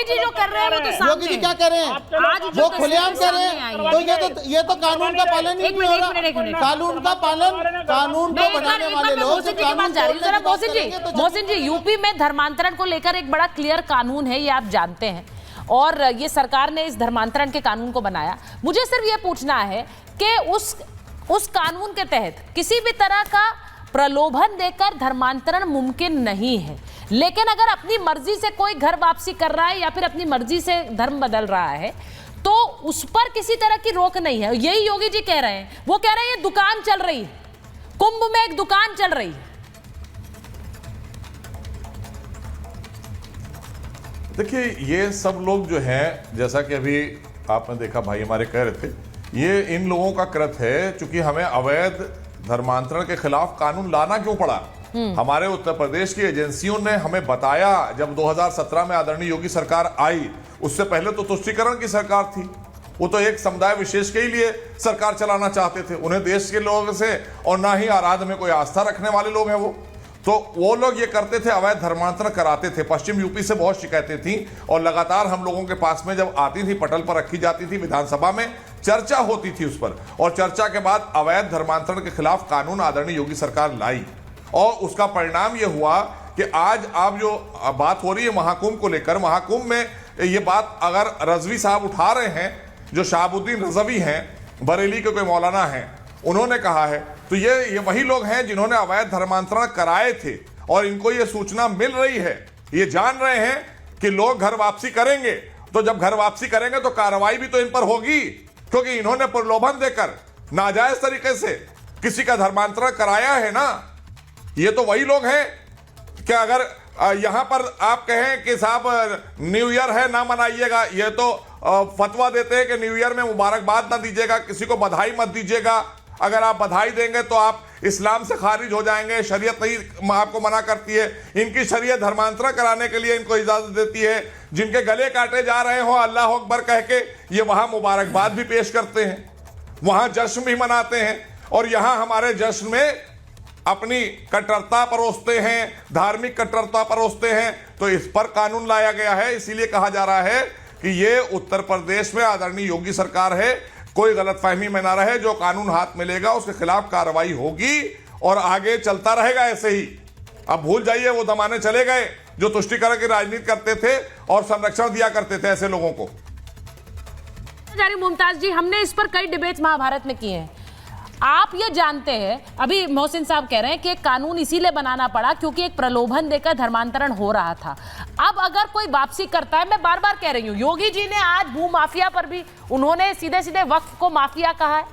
जी जो कर रहे हैं वो तो सामने योगी जी क्या कर रहे हैं? आज वो खुलेआम कर रहे हैं। तो ये तो कानून का पालन ही नहीं हो रहा। कानून का पालन, कानून को बनाने वाले लोग मोहसिन जी के पास जा रही हूँ। मोहसिन जी, यूपी में धर्मांतरण को लेकर एक बड़ा क्लियर कानून है, ये आप जानते हैं, और ये सरकार ने इस धर्मांतरण के कानून को बनाया। मुझे सिर्फ ये पूछना है कि उस कानून के तहत किसी भी तरह का प्रलोभन देकर धर्मांतरण मुमकिन नहीं है, लेकिन अगर अपनी मर्जी से कोई घर वापसी कर रहा है या फिर अपनी मर्जी से धर्म बदल रहा है तो उस पर किसी तरह की रोक नहीं है। यही योगी जी कह रहे हैं। वो कह रहे हैं ये दुकान चल रही है, कुंभ में एक दुकान चल रही है। देखिए, ये सब लोग जो हैं, जैसा कि अभी आपने देखा भाई हमारे कह रहे थे, ये इन लोगों का कृत्य है। चूंकि हमें अवैध धर्मांतरण के खिलाफ कानून लाना क्यों पड़ा? हमारे उत्तर प्रदेश की एजेंसियों ने हमें बताया, जब 2017 में आदरणीय योगी सरकार आई, उससे पहले तो तुष्टीकरण की सरकार थी। वो तो एक समुदाय विशेष के ही लिए सरकार चलाना चाहते थे। उन्हें देश के लोगों से और ना ही आराध्य में कोई आस्था रखने वाले लोग हैं वो लोग ये करते थे, अवैध धर्मांतरण कराते थे। पश्चिम यूपी से बहुत शिकायतें थी और लगातार हम लोगों के पास में जब आती थी, पटल पर रखी जाती थी, विधानसभा में चर्चा होती थी उस पर, और चर्चा के बाद अवैध धर्मांतरण के खिलाफ कानून आदरणीय योगी सरकार लाई। और उसका परिणाम यह हुआ कि आज आप जो बात हो रही है महाकुंभ को लेकर, महाकुंभ में ये बात अगर रजवी साहब उठा रहे हैं, जो शहाबुद्दीन रजवी हैं, बरेली के कोई मौलाना हैं, उन्होंने कहा है, तो ये वही लोग हैं जिन्होंने अवैध धर्मांतरण कराए थे और इनको ये सूचना मिल रही है। ये जान रहे हैं कि लोग घर वापसी करेंगे, तो जब घर वापसी करेंगे तो कार्रवाई भी तो इन पर होगी, क्योंकि इन्होंने प्रलोभन देकर नाजायज तरीके से किसी का धर्मांतरण कराया है ना। ये तो वही लोग हैं कि अगर यहां पर आप कहें कि साहब न्यू ईयर है ना मनाइएगा, ये तो फतवा देते हैं कि न्यू ईयर में मुबारकबाद ना दीजिएगा, किसी को बधाई मत दीजिएगा। अगर आप बधाई देंगे तो आप इस्लाम से खारिज हो जाएंगे, शरीयत नहीं आपको मना करती है। इनकी शरीयत धर्मांतरण कराने के लिए इनको इजाजत देती है। जिनके गले काटे जा रहे हो अल्लाह अकबर कह के, ये वहां मुबारकबाद भी पेश करते हैं, वहां जश्न भी मनाते हैं, और यहां हमारे जश्न में अपनी कट्टरता परोसते हैं, धार्मिक कट्टरता परोसते हैं। तो इस पर कानून लाया गया है। इसीलिए कहा जा रहा है कि ये उत्तर प्रदेश में आदरणीय योगी सरकार है, कोई गलतफहमी में ना रहे। जो कानून हाथ में लेगा उसके खिलाफ कार्रवाई होगी और आगे चलता रहेगा ऐसे ही। अब भूल जाइए वो जमाने चले गए जो तुष्टीकरण की राजनीति करते थे और संरक्षण दिया करते थे ऐसे लोगों को। मुमताज जी, हमने इस पर कई डिबेट महाभारत में किए हैं। आप ये जानते हैं, अभी मोहसिन साहब कह रहे हैं कि एक कानून इसीलिए बनाना पड़ा क्योंकि एक प्रलोभन देकर धर्मांतरण हो रहा था। अब अगर कोई वापसी करता है, मैं बार बार कह रही हूं, योगी जी ने आज भू माफिया पर भी उन्होंने सीधे सीधे वक्फ को माफिया कहा है।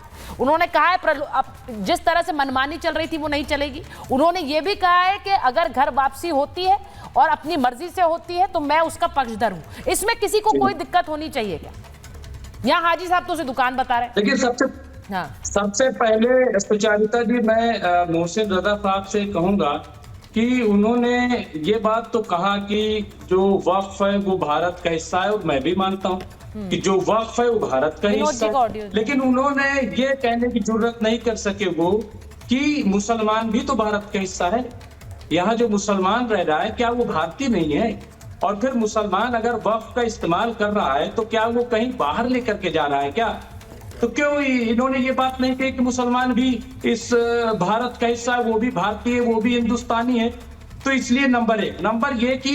उन्होंने कहा है अब जिस तरह से मनमानी चल रही थी वो नहीं चलेगी। उन्होंने ये भी कहा है कि अगर घर वापसी होती है और अपनी मर्जी से होती है तो मैं उसका पक्षधर हूं। इसमें किसी को कोई दिक्कत होनी चाहिए क्या? यहाँ हाजी साहब तो उसे दुकान बता रहे हैं। देखिए, सबसे पहले सुचारिता जी, मैं मोहसिन रजा साहब से कहूंगा कि उन्होंने ये बात तो कहा कि जो वक्फ है वो भारत का हिस्सा है, और मैं भी मानता हूँ कि जो वक्फ है वो भारत का हिस्सा है। लेकिन उन्होंने ये कहने की जरूरत नहीं कर सके वो कि मुसलमान भी तो भारत का हिस्सा है। यहाँ जो मुसलमान रह रहा है क्या वो भारतीय नहीं है? और फिर मुसलमान अगर वक्फ का इस्तेमाल कर रहा है तो क्या वो कहीं बाहर लेकर के जा रहा है क्या? तो क्यों इन्होंने ये बात नहीं कही कि मुसलमान भी इस भारत का हिस्सा है, वो भी भारतीय, वो भी हिंदुस्तानी है? तो इसलिए नंबर एक, नंबर ये कि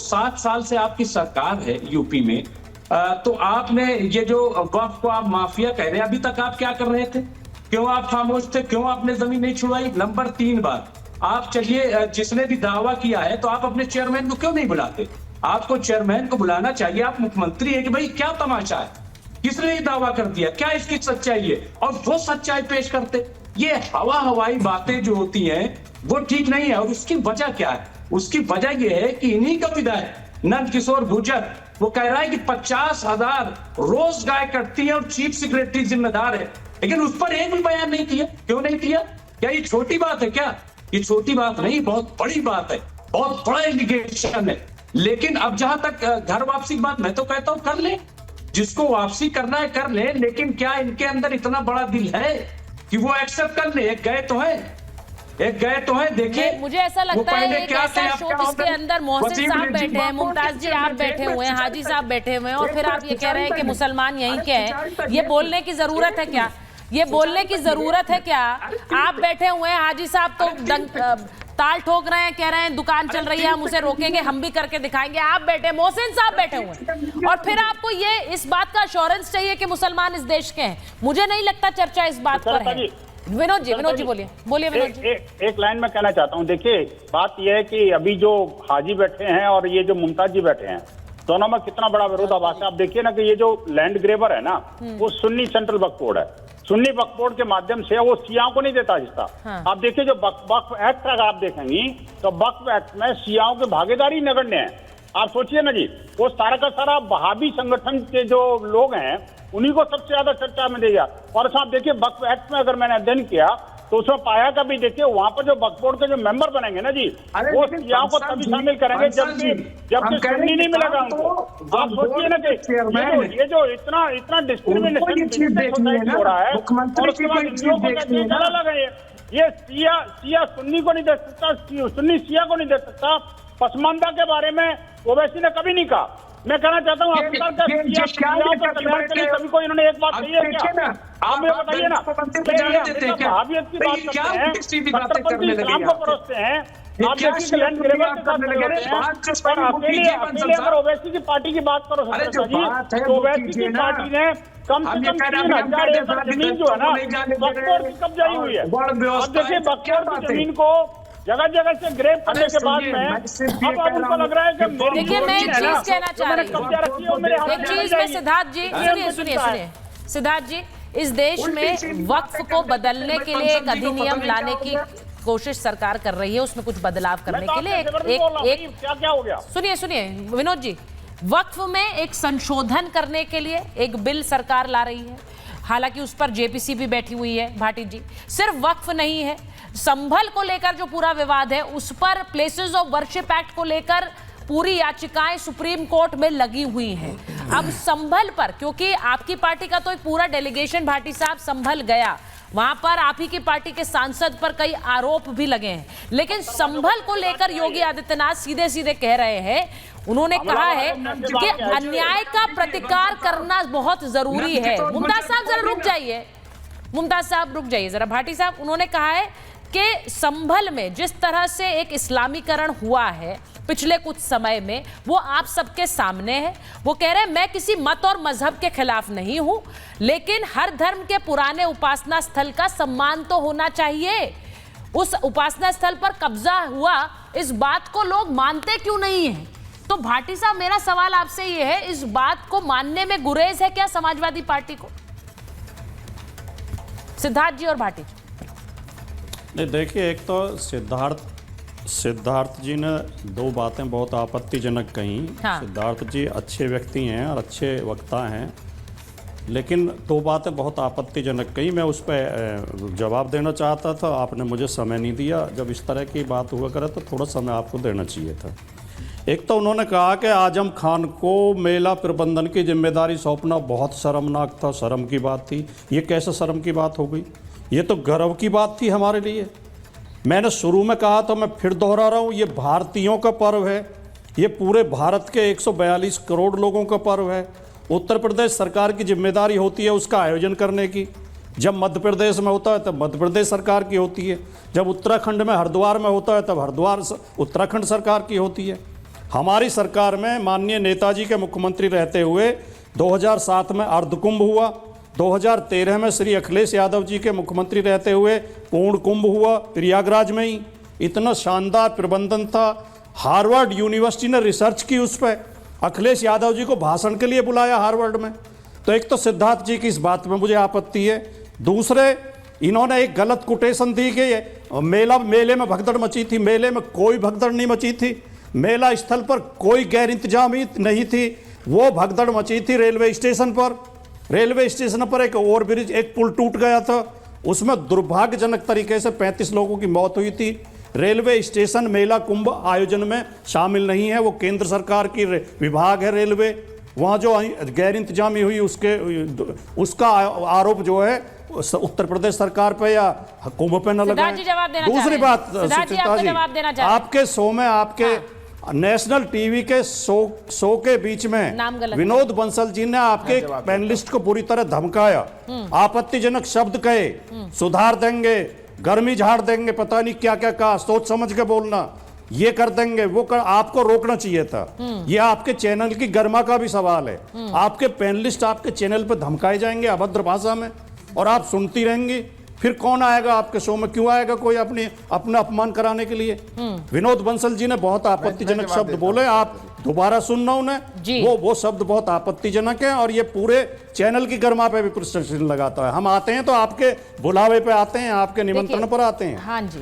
7 साल से आपकी सरकार है यूपी में, तो आपने ये जो वक्फ को आप माफिया कह रहे हैं, अभी तक आप क्या कर रहे थे? क्यों आप खामोश थे? क्यों आपने जमीन नहीं छुड़वाई? नंबर 3 बात, आप चलिए जिसने भी दावा किया है तो आप अपने चेयरमैन को क्यों नहीं बुलाते? आपको चेयरमैन को बुलाना चाहिए। आप मुख्यमंत्री है कि भाई क्या तमाशा है, किसने ये दावा कर दिया, क्या इसकी सच्चाई है, और वो सच्चाई पेश करते। ये हवाई बातें जो होती हैं वो ठीक नहीं है। और उसकी वजह क्या है? उसकी वजह ये है कि इन्हीं का विधायक नंद किशोर गुर्जर वो कह रहा है कि 50,000 रोज गाय कटती है और चीफ सेक्रेटरी जिम्मेदार है, लेकिन उस पर एक भी बयान नहीं किया। क्यों नहीं किया? क्या ये छोटी बात है क्या? ये छोटी बात नहीं, बहुत बड़ी बात है, बहुत बड़ा एलिगेशन है। लेकिन अब जहां तक घर वापसी की बात, मैं तो कहता हूं कर ले, जिसको वापसी करना है कर ले, लेकिन क्या इनके अंदर इतना बड़ा दिल है कि वो एक्सेप्ट कर ले? गए तो है, एक गए तो है, देखिए मुझे ऐसा लगता है एक ऐसा शो जिसके अंदर मोहसिन साहब बैठे हैं, मुमताज जी आप बैठे हुए हैं, हाजी साहब बैठे हुए हैं, और फिर आप ये कह रहे हैं कि मुसलमान यहीं के हैं। ये बोलने की जरूरत है क्या? ये बोलने की जरूरत है क्या? आप बैठे हुए हैं, हाजी साहब तो ताल ठोक रहे हैं, कह रहे हैं दुकान चल रही है, हम उसे रोकेंगे, हम भी करके दिखाएंगे। आप बैठे, मोहसिन साहब बैठे हुए हैं, और फिर आपको ये इस बात का अश्योरेंस चाहिए कि मुसलमान इस देश के हैं। मुझे नहीं लगता चर्चा इस बात पर है। विनोद जी बोलिए विनोद जी। एक लाइन में कहना चाहता हूँ, देखिए बात यह है कि अभी जो हाजी बैठे हैं और ये जो मुमताज जी बैठे हैं, दोनों में कितना बड़ा विरोधाभास है। आप देखिए ना कि ये जो लैंड ग्रेबर है ना, वो सुन्नी सेंट्रल वक्फ बोर्ड है। सुन्नी वक्फ बोर्ड के माध्यम से वो शियाओं को नहीं देता हिस्सा। आप देखिए जो वक्फ एक्ट अगर आप देखेंगी तो वक्फ एक्ट में शियाओं की भागीदारी नगण्य है। आप सोचिए ना जी, वो सारा का सारा वहाबी संगठन के जो लोग हैं उन्हीं को सबसे ज्यादा चर्चा में देगा। और आप देखिए वक्फ एक्ट में अगर मैंने अध्ययन किया तो उसमें पाया का भी, देखिए वहां पर जो वक्फ बोर्ड के जो मेंबर बनेंगे ना जी, वो शियाओं को तभी शामिल करेंगे जबकि सुन्नी नहीं मिलेगा उनको। आप सोचिए ना कि ये जो इतना डिस्क्रिमिनेशन हो रहा है, और उसके बाद हिंदुओं को कैसे चला लगा ये शिया सुन्नी को नहीं दे सकता, सुन्नी शिया को नहीं दे सकता। पसमानदा के बारे में ओवैसी ने कभी नहीं कहा। मैं कहना चाहता हूँ कभी कोई इन्होंने एक बात कही है क्या? आप मुझे बताइए ना, वहाबियत की बात करते हैं, कट्टरपंथी इस्लाम को परोसते हैं, आप देखिए लैंड ग्रेबर के साथ खड़े होते हैं, और अकेले अगर ओवैसी की पार्टी की बात करो तो ओवैसी की पार्टी ने कम से कम 3000 एकड़ जमीन जो है ना वक्फ बोर्ड की कब्जाई हुई है। अब देखिए वक्फ बोर्ड की जमीन को जगह जगह से ग्रेप करने के बाद में अब उनको लग रहा है कि देखिए मैं एक चीज कहना चाह रही हूँ, एक चीज में सिद्धार्थ जी सुनिए सिद्धार्थ जी, इस देश में वक्फ को बदलने के लिए एक अधिनियम लाने की कोशिश सरकार कर रही है, उसमें कुछ बदलाव करने के लिए एक क्या हो गया? सुनिए विनोद जी, वक्फ में एक संशोधन करने के लिए एक बिल सरकार ला रही है। हालांकि उस पर जेपीसी भी बैठी हुई है भाटी जी। सिर्फ वक्फ नहीं है, संभल को लेकर जो पूरा विवाद है उस पर प्लेसेस ऑफ वर्शिप एक्ट को लेकर पूरी याचिकाएं सुप्रीम कोर्ट में लगी हुई हैं। अब संभल पर, क्योंकि आपकी पार्टी का तो एक पूरा डेलीगेशन भाटी साहब संभल गया, वहां पर आप ही की पार्टी के सांसद पर कई आरोप भी लगे हैं, लेकिन संभल को लेकर योगी आदित्यनाथ सीधे सीधे कह रहे हैं, उन्होंने कहा है कि अन्याय का प्रतिकार करना बहुत जरूरी है। मुमताज साहब जरा रुक जाइए, मुमताज साहब रुक जाइए जरा। भाटी साहब, उन्होंने कहा है कि संभल में जिस तरह से एक इस्लामीकरण हुआ है पिछले कुछ समय में, वो आप सबके सामने है। वो कह रहे हैं मैं किसी मत और मजहब के खिलाफ नहीं हूं, लेकिन हर धर्म के पुराने उपासना स्थल का सम्मान तो होना चाहिए। उस उपासना स्थल पर कब्जा हुआ, इस बात को लोग मानते क्यों नहीं है? तो भाटी साहब, मेरा सवाल आपसे ये है, इस बात को मानने में गुरेज है क्या समाजवादी पार्टी को? सिद्धार्थ जी और भाटी जी। नहीं, देखिए, एक तो सिद्धार्थ जी ने दो बातें बहुत आपत्तिजनक कही। हाँ। सिद्धार्थ जी अच्छे व्यक्ति हैं और अच्छे वक्ता हैं, लेकिन दो बातें बहुत आपत्तिजनक कही। मैं उस पर जवाब देना चाहता था, आपने मुझे समय नहीं दिया। जब इस तरह की बात हुआ करे तो थोड़ा समय आपको देना चाहिए था। एक तो उन्होंने कहा कि आजम खान को मेला प्रबंधन की जिम्मेदारी सौंपना बहुत शर्मनाक था, शर्म की बात थी। ये कैसे शर्म की बात हो गई? ये तो गर्व की बात थी हमारे लिए। मैंने शुरू में कहा तो मैं फिर दोहरा रहा हूँ, ये भारतीयों का पर्व है, ये पूरे भारत के 142 करोड़ लोगों का पर्व है। उत्तर प्रदेश सरकार की जिम्मेदारी होती है उसका आयोजन करने की। जब मध्य प्रदेश में होता है तब मध्य प्रदेश सरकार की होती है, जब उत्तराखंड में हरिद्वार में होता है तब हरिद्वार उत्तराखंड सरकार की होती है। हमारी सरकार में माननीय नेताजी के मुख्यमंत्री रहते हुए 2007 में अर्धकुंभ हुआ, 2013 में श्री अखिलेश यादव जी के मुख्यमंत्री रहते हुए पूर्ण कुंभ हुआ प्रयागराज में ही। इतना शानदार प्रबंधन था। हार्वर्ड यूनिवर्सिटी ने रिसर्च की उस पर, अखिलेश यादव जी को भाषण के लिए बुलाया हार्वर्ड में। तो एक तो सिद्धार्थ जी की इस बात में मुझे आपत्ति है। दूसरे, इन्होंने एक गलत कोटेशन दी कि मेले में भगदड़ मची थी। मेले में कोई भगदड़ नहीं मची थी, मेला स्थल पर कोई गैर इंतजामी नहीं थी। वो भगदड़ मची थी रेलवे स्टेशन पर। रेलवे स्टेशन पर एक ओवरब्रिज, एक पुल टूट गया था, उसमें दुर्भाग्यजनक तरीके से 35 लोगों की मौत हुई थी। रेलवे स्टेशन मेला कुंभ आयोजन में शामिल नहीं है, वो केंद्र सरकार की विभाग है रेलवे। वहाँ जो गैर इंतजामी हुई उसका आरोप जो है उत्तर प्रदेश सरकार पे या हुकूमत पे न सिद्धार्थ जी जवाब देना लगाएं। चाह दूसरी रहे हैं। बात सिद्धार्थ जी, सुचित्रा आपको जी, जवाब देना चाह रहे हैं। आपके शो में आपके नेशनल टीवी के शो के बीच में नाम गलत विनोद बंसल जी ने आपके पैनलिस्ट को बुरी तरह धमकाया, आपत्तिजनक शब्द कहे, सुधार देंगे, गर्मी झाड़ देंगे, पता नहीं क्या क्या कहा, सोच समझ के बोलना, ये कर देंगे, वो कर, आपको रोकना चाहिए था। ये आपके चैनल की गरिमा का भी सवाल है। आपके पैनलिस्ट आपके चैनल पे धमकाए जाएंगे अभद्र भाषा में और आप सुनती रहेंगी, फिर कौन आएगा आपके शो में? क्यों आएगा कोई अपना अपमान कराने के लिए? विनोद बंसल जी ने बहुत आपत्तिजनक शब्द बोले, आप दोबारा सुनना उन्हें, वो शब्द बहुत आपत्तिजनक है और ये पूरे चैनल की गरिमा पे भी प्रश्न लगाता है। हम आते हैं तो आपके बुलावे पे आते हैं, आपके निमंत्रण पर आते हैं। हाँ जी।